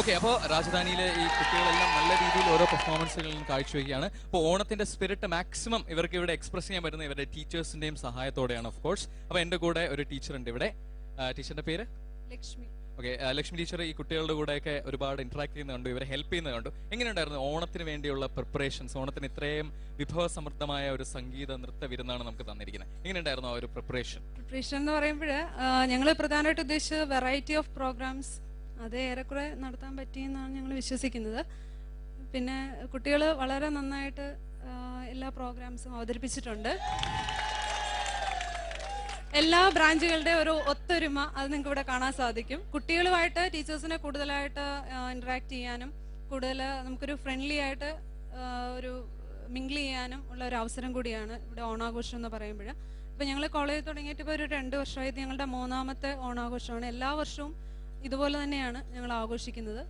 Okay, അപ്പോൾ രാജധാനിയിലെ ഈ കുട്ടികളെല്ലാം നല്ല രീതിയിൽ ഓരോ പെർഫോമൻസുകളും കാഴ്ചവെക്കുകയാണ്. അപ്പോൾ ഓണത്തിന്റെ സ്പിരിറ്റ് മാക്സിമം ഇവർക്ക് ഇവിടെ എക്സ്പ്രസ് ചെയ്യാൻ പറ്റുന്ന ഇവരുടെ ടീച്ചേഴ്സിന്റെയും സഹായത്തോടെയാണ് ഓഫ് കോഴ്സ്. അപ്പോൾ എന്റെ കൂടെ ഒരു ടീച്ചർ ഉണ്ട് ഇവിടെ. ടീച്ചറിന്റെ പേര് ലക്ഷ്മി. ഓക്കെ, ലക്ഷ്മി ടീച്ചർ ഈ കുട്ടികളുടെ കൂടെയൊക്കെ ഒരുപാട് ഇന്ററാക്ട് ചെയ്യുന്നുണ്ട്, ഇവരെ ഹെൽപ്പ് ചെയ്യുന്നത് കണ്ടു. എങ്ങനെയുണ്ടായിരുന്നു ഓണത്തിന് വേണ്ടിയുള്ള പ്രിപ്പറേഷൻസ്? ഓണത്തിന് ഇത്രയും വിഭവസമൃദ്ധമായ ഒരു സംഗീത നൃത്ത വിരുന്നാണ് നമുക്ക് തന്നിരിക്കുന്നത്. എങ്ങനെയുണ്ടായിരുന്നു ആ ഒരു പ്രിപ്പറേഷൻ എന്ന് പറയുമ്പോൾ ഞങ്ങൾ പ്രധാനമായിട്ട് ഉദ്ദേശിച്ചത് വെറൈറ്റി ഓഫ് പ്രോഗ്രാംസ് അത് ഏറെക്കുറെ നടത്താൻ പറ്റിയെന്നാണ് ഞങ്ങൾ വിശ്വസിക്കുന്നത്. പിന്നെ കുട്ടികൾ വളരെ നന്നായിട്ട് എല്ലാ പ്രോഗ്രാംസും അവതരിപ്പിച്ചിട്ടുണ്ട്. എല്ലാ ബ്രാഞ്ചുകളുടെ ഒരു ഒത്തൊരുമ അത് നിങ്ങൾക്ക് ഇവിടെ കാണാൻ സാധിക്കും. കുട്ടികളുമായിട്ട് ടീച്ചേഴ്സിനെ കൂടുതലായിട്ട് ഇന്ററാക്ട് ചെയ്യാനും കൂടുതൽ നമുക്കൊരു ഫ്രണ്ട്ലി ആയിട്ട് ഒരു മിങ്കിൾ ചെയ്യാനും ഉള്ള ഒരു അവസരം കൂടിയാണ് ഇവിടെ ഓണാഘോഷം എന്ന് പറയുമ്പോൾ. ഇപ്പം ഞങ്ങൾ കോളേജ് തുടങ്ങിയിട്ട് ഇപ്പോൾ ഒരു 2 വർഷമായിട്ട് ഞങ്ങളുടെ 3ാമത്തെ ഓണാഘോഷമാണ്. എല്ലാ വർഷവും ഇതുപോലെ തന്നെയാണ് ഞങ്ങൾ ആഘോഷിക്കുന്നത്.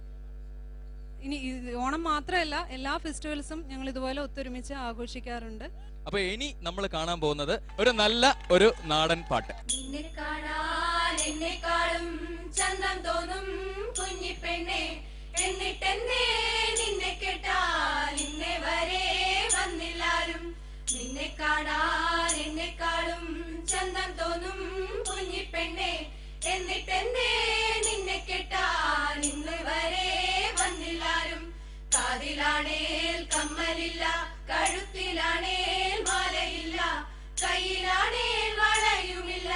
ഇനി ഓണം മാത്രമല്ല, എല്ലാ ഫെസ്റ്റിവൽസും ഞങ്ങൾ ഇതുപോലെ ഒത്തൊരുമിച്ച് ആഘോഷിക്കാറുണ്ട്. അപ്പൊ ഇനി നമ്മൾ കാണാൻ പോകുന്നത് ഒരു നല്ല ഒരു നാടൻ പാട്ട്. നിന്നെ കാണാൻ എന്നെക്കാളും ചന്തം തോന്നും കുഞ്ഞിപ്പെണ്ണെ, എന്നിട്ടെന്നെ നിന്നെ കേട്ടാൽ ഇന്നേ വരെ വന്നില്ലാരും. നിന്നെ കാണാൻ എന്നെക്കാളും ചന്തം തോന്നും കുഞ്ഞിപ്പെണ്ണെ, എന്നിട്ടെന്നെ നിന്നെ കേട്ടാൽ ഇന്ന് വരെ വന്നില്ലാരും. കാതിലാണേൽ കമ്മലില്ല, കഴുത്തിലാണേൽ മാലയില്ല, കയ്യിലാണേൽ വളയുമില്ല,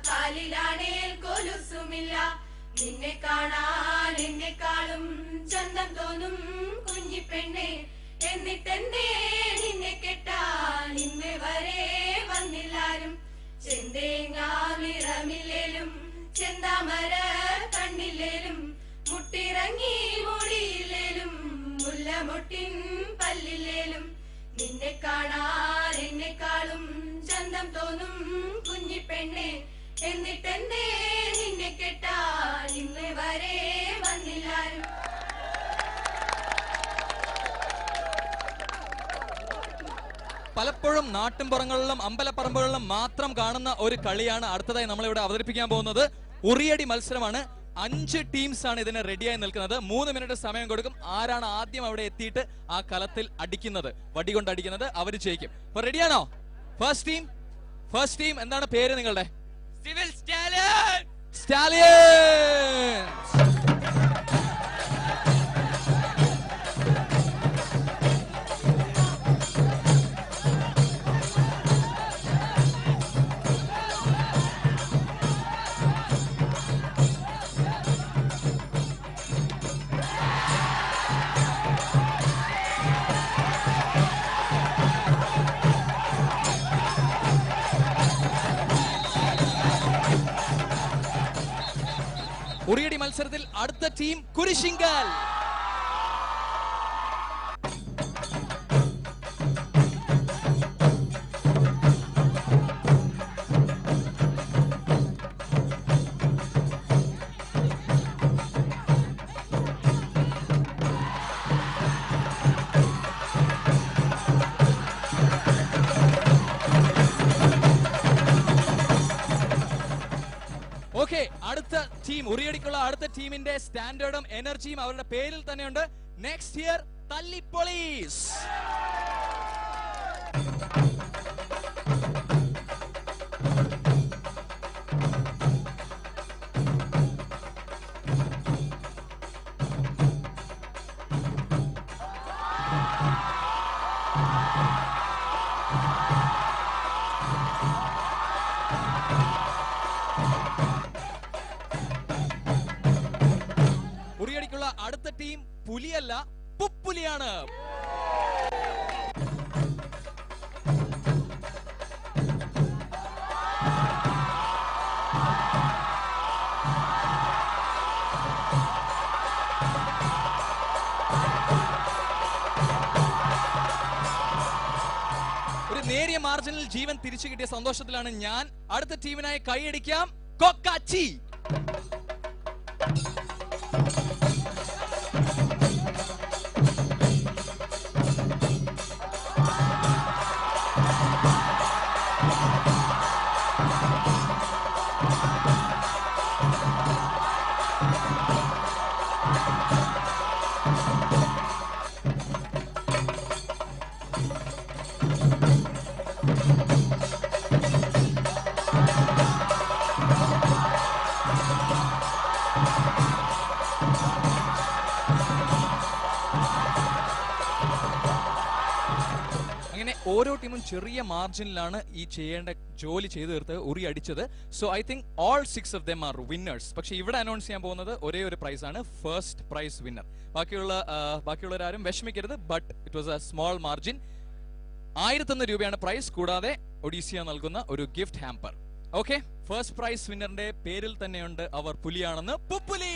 കാലിലാണേൽ കൊലുസുമില്ല. നിന്നെ കാണാൻ എന്നെക്കാളും ചന്തം തോന്നും കുഞ്ഞിപ്പെണ്ണെ, എന്നിട്ടെന്നെ നിന്നെ കെട്ടാൻ ഇന്ന് വരെ വന്നില്ലാരും. ചെന്തേങ്ങാമിറമില്ലേലും ചെന്താമര കണ്ണില്ലേലും, മുട്ടിറങ്ങി മുടിയില്ലേലും, മുല്ലമുട്ടിൻ പല്ലില്ലേലും, നിന്നെ കാണാൻ എന്നെക്കാളും ചന്തം തോന്നും കുഞ്ഞിപ്പെണ്ണെ, എന്നിട്ടെന്നെ നിന്നെ കെട്ടാൻ ഇന്ന് വരെ വന്നില്ലാരും. പലപ്പോഴും നാട്ടിൻപുറങ്ങളിലും അമ്പലപ്പറമ്പുകളിലും മാത്രം കാണുന്ന ഒരു കളിയാണ് അടുത്തതായി നമ്മളിവിടെ അവതരിപ്പിക്കാൻ പോകുന്നത്. ഉറിയടി മത്സരമാണ്. 5 ടീംസ് ആണ് ഇതിന് റെഡിയായി നിൽക്കുന്നത്. 3 മിനിറ്റ് സമയം കൊടുക്കും. ആരാണ് ആദ്യം അവിടെ എത്തിയിട്ട് ആ കലത്തിൽ അടിക്കുന്നത്, വടി കൊണ്ട് അടിക്കുന്നത്, അവർ ജയിക്കും. അപ്പൊ റെഡിയാണോ? ഫസ്റ്റ് ടീം എന്താണ് പേര് നിങ്ങളുടെ? Civil stallion. ഉറിയടി മത്സരത്തിൽ അടുത്ത ടീം കുരിശിങ്കൽ. ഓക്കെ, അടുത്ത ടീം ഉറിയടിക്കുള്ള അടുത്ത ടീമിന്റെ സ്റ്റാൻഡേർഡും എനർജിയും അവരുടെ പേരിൽ തന്നെയുണ്ട്. നെക്സ്റ്റ് ഇയർ തല്ലി പോലീസ്. ഉറിയടിക്കുള്ള അടുത്ത ടീം പുലിയല്ല, പുപ്പുലിയാണ്. ഒരു നേരിയ മാർജിനിൽ ജീവൻ തിരിച്ചു കിട്ടിയ സന്തോഷത്തിലാണ് ഞാൻ. അടുത്ത ടീമിനായി കൈയടിക്കാം. കൊക്കാച്ചി. ഓരോ ടീമും ചെറിയ മാർജിനിലാണ് ഈ ചെയ്യേണ്ട ജോലി ചെയ്തു തീർത്ത് ഉറി അടിച്ചത്. So I think all 6 of them are winners. പക്ഷെ ഇവിടെ അനൗൺസ് ചെയ്യാൻ പോകുന്നത് ഒരേ ഒരു പ്രൈസ് ആണ്, ഫസ്റ്റ് പ്രൈസ് വിന്നർ. ബാക്കിയുള്ളവരാരും വിഷമിക്കരുത്. But it was a small margin. 1001 രൂപയാണ് പ്രൈസ്, കൂടാതെ ഒഡീസിയ നൽകുന്ന ഒരു gift hamper. Okay, first prize വിന്നറിന്റെ പേരിൽ തന്നെയുണ്ട് അവർ പുലിയാണെന്ന്. പുപ്പുലി.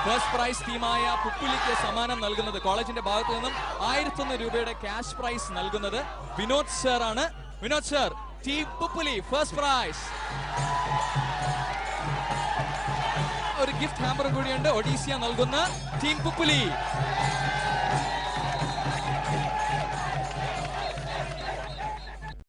ഫസ്റ്റ് പ്രൈസ് ടീമായ പുപ്പുലിക്ക് സമ്മാനം നൽകുന്നത്, കോളേജിന്റെ ഭാഗത്തു നിന്നും 1001 രൂപയുടെ ക്യാഷ് പ്രൈസ് നൽകുന്നത് വിനോദ് സർ ആണ്. Vinod sir, team Puppuli first prize. ഒരു ഗിഫ്റ്റ് ഹാമ്പറും കൂടിയുണ്ട് ഒഡീസിയ നൽകുന്ന ടീം പുപ്പുലി.